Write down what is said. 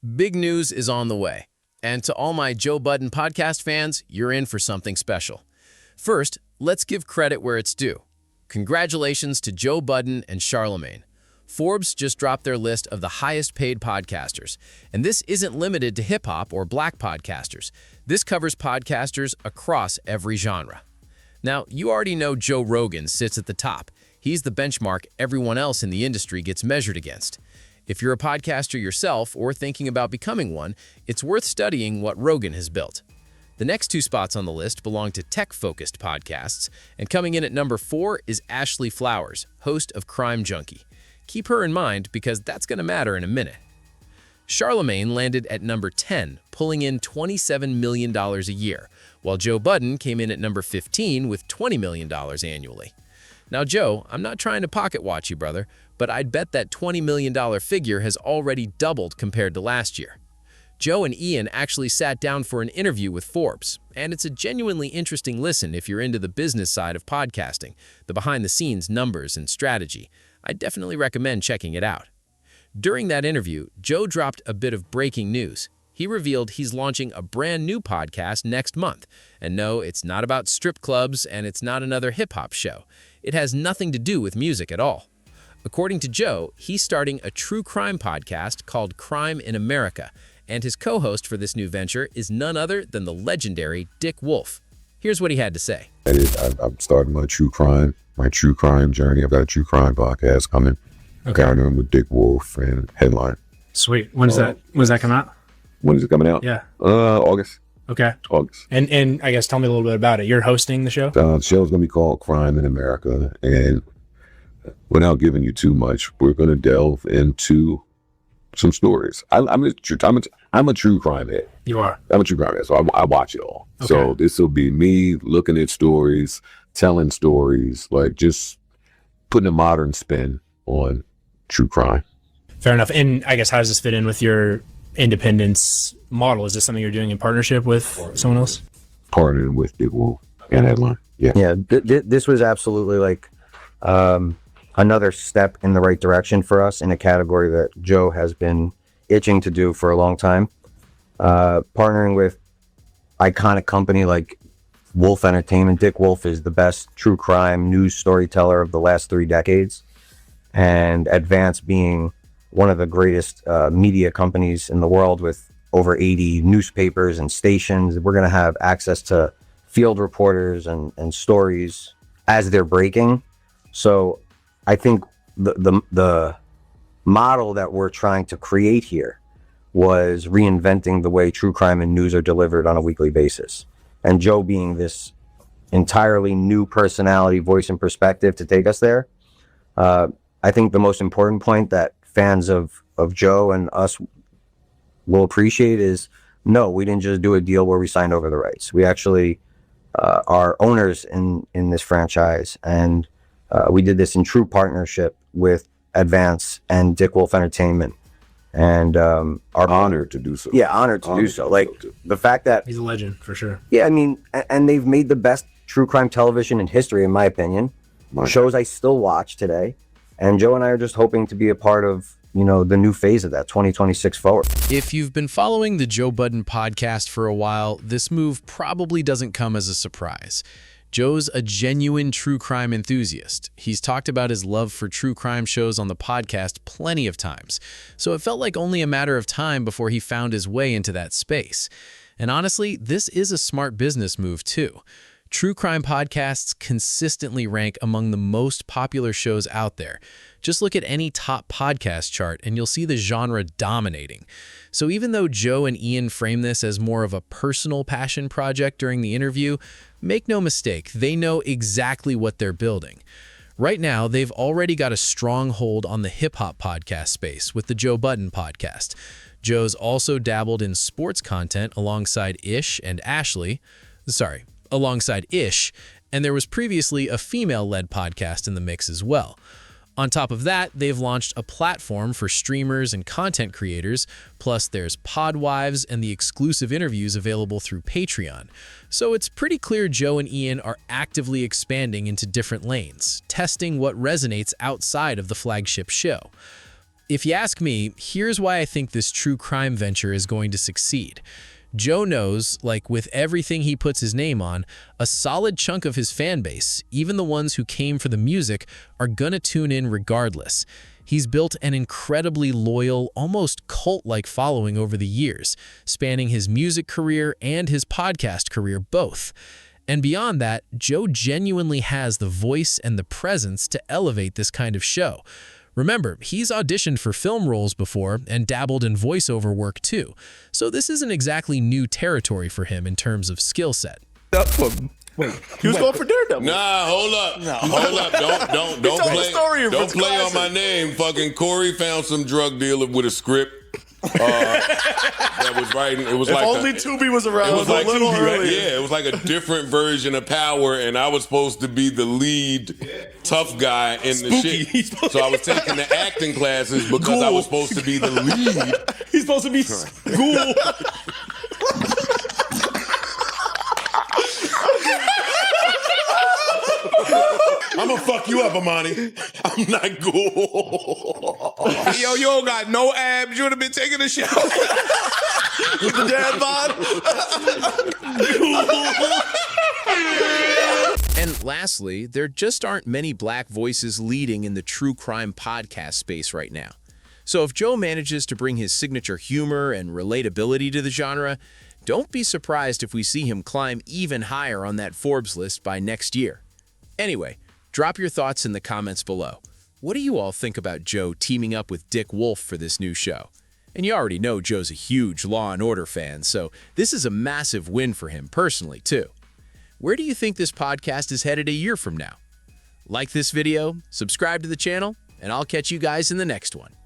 Big news is on the way. And to all my Joe Budden podcast fans, you're in for something special. First, let's give credit where it's due. Congratulations to Joe Budden and Charlemagne. Forbes just dropped their list of the highest paid podcasters. And this isn't limited to hip-hop or black podcasters. This covers podcasters across every genre. Now, you already know Joe Rogan sits at the top. He's the benchmark everyone else in the industry gets measured against. If you're a podcaster yourself or thinking about becoming one, it's worth studying what Rogan has built. The next two spots on the list belong to tech-focused podcasts, and coming in at number 4 is Ashley Flowers, host of Crime Junkie. Keep her in mind because that's going to matter in a minute. Charlemagne landed at number 10, pulling in $27 million a year, while Joe Budden came in at number 15 with $20 million annually. Now, Joe, I'm not trying to pocket watch you, brother, but I'd bet that $20 million figure has already doubled compared to last year. Joe and Ian actually sat down for an interview with Forbes, and it's a genuinely interesting listen if you're into the business side of podcasting, the behind-the-scenes numbers and strategy. I definitely recommend checking it out. During that interview, Joe dropped a bit of breaking news. He revealed he's launching a brand new podcast next month. And no, it's not about strip clubs and it's not another hip-hop show. It has nothing to do with music at all. According to Joe, he's starting a true crime podcast called Crime in America, and his co-host for this new venture is none other than the legendary Dick Wolf. Here's what he had to say. I'm starting my true crime journey. I've got a true crime podcast coming. Okay. Partnering with Dick Wolf and Headline. Sweet. When does that come out? When is it coming out? Yeah. August. Okay. August. And I guess tell me a little bit about it. You're hosting the show? The show's going to be called Crime in America. And without giving you too much, we're going to delve into some stories. I'm a true crime head. You are? I'm a true crime head, so I watch it all. Okay. So this will be me looking at stories, telling stories, like just putting a modern spin on true crime. Fair enough. And I guess how does this fit in with your independence model? Is this something you're doing in partnership with someone else? Partnering with Dick Wolf and Headline. Yeah. Yeah. This was absolutely like another step in the right direction for us in a category that Joe has been itching to do for a long time. Partnering with iconic company like Wolf Entertainment. Dick Wolf is the best true crime news storyteller of the last 3 decades. And Advance being one of the greatest media companies in the world with over 80 newspapers and stations. We're going to have access to field reporters and stories as they're breaking. So I think the model that we're trying to create here was reinventing the way true crime and news are delivered on a weekly basis. And Joe being this entirely new personality, voice, and perspective to take us there. I think the most important point that fans of Joe and us will appreciate is, no, we didn't just do a deal where we signed over the rights. We actually are owners in this franchise, and we did this in true partnership with Advance and Dick Wolf Entertainment, and are honored to do so. Yeah, honored to do so. Like the fact that He's a legend for sure. Yeah, I mean, and they've made the best true crime television in history, in my opinion. Shows I still watch today. And Joe and I are just hoping to be a part of, the new phase of that 2026 forward. If you've been following the Joe Budden podcast for a while, this move probably doesn't come as a surprise. Joe's a genuine true crime enthusiast. He's talked about his love for true crime shows on the podcast plenty of times, so it felt like only a matter of time before he found his way into that space. And honestly, this is a smart business move too. True crime podcasts consistently rank among the most popular shows out there. Just look at any top podcast chart and you'll see the genre dominating. So even though Joe and Ian frame this as more of a personal passion project during the interview, make no mistake, they know exactly what they're building. Right now, they've already got a strong hold on the hip-hop podcast space with the Joe Budden podcast. Joe's also dabbled in sports content alongside Ish, and there was previously a female-led podcast in the mix as well. On top of that, they've launched a platform for streamers and content creators, plus there's Podwives and the exclusive interviews available through Patreon. So it's pretty clear Joe and Ian are actively expanding into different lanes, testing what resonates outside of the flagship show. If you ask me, here's why I think this true crime venture is going to succeed. Joe knows, like with everything he puts his name on, a solid chunk of his fan base, even the ones who came for the music, are gonna tune in regardless. He's built an incredibly loyal, almost cult-like following over the years, spanning his music career and his podcast career both. And beyond that, Joe genuinely has the voice and the presence to elevate this kind of show. Remember, he's auditioned for film roles before and dabbled in voiceover work too, so this isn't exactly new territory for him in terms of skill set. He was going for Daredevil. Nah, hold up. Hold up. Don't play on my name. Fucking Corey found some drug dealer with a script. That was writing. It was If like only Tubi was around. It was like a little Tubi, right? earlier. Yeah, it was like a different version of Power, and I was supposed to be the lead tough guy in the shit. So I was taking the acting classes because I was supposed to be the lead. He's supposed to be Ghoul. I'm gonna fuck you up, Amani. I'm not cool. Yo, you don't got no abs. You would have been taking a shower. With the dad bod. And lastly, there just aren't many black voices leading in the true crime podcast space right now. So if Joe manages to bring his signature humor and relatability to the genre, don't be surprised if we see him climb even higher on that Forbes list by next year. Anyway, drop your thoughts in the comments below. What do you all think about Joe teaming up with Dick Wolf for this new show? And you already know Joe's a huge Law & Order fan, so this is a massive win for him personally, too. Where do you think this podcast is headed a year from now? Like this video, subscribe to the channel, and I'll catch you guys in the next one.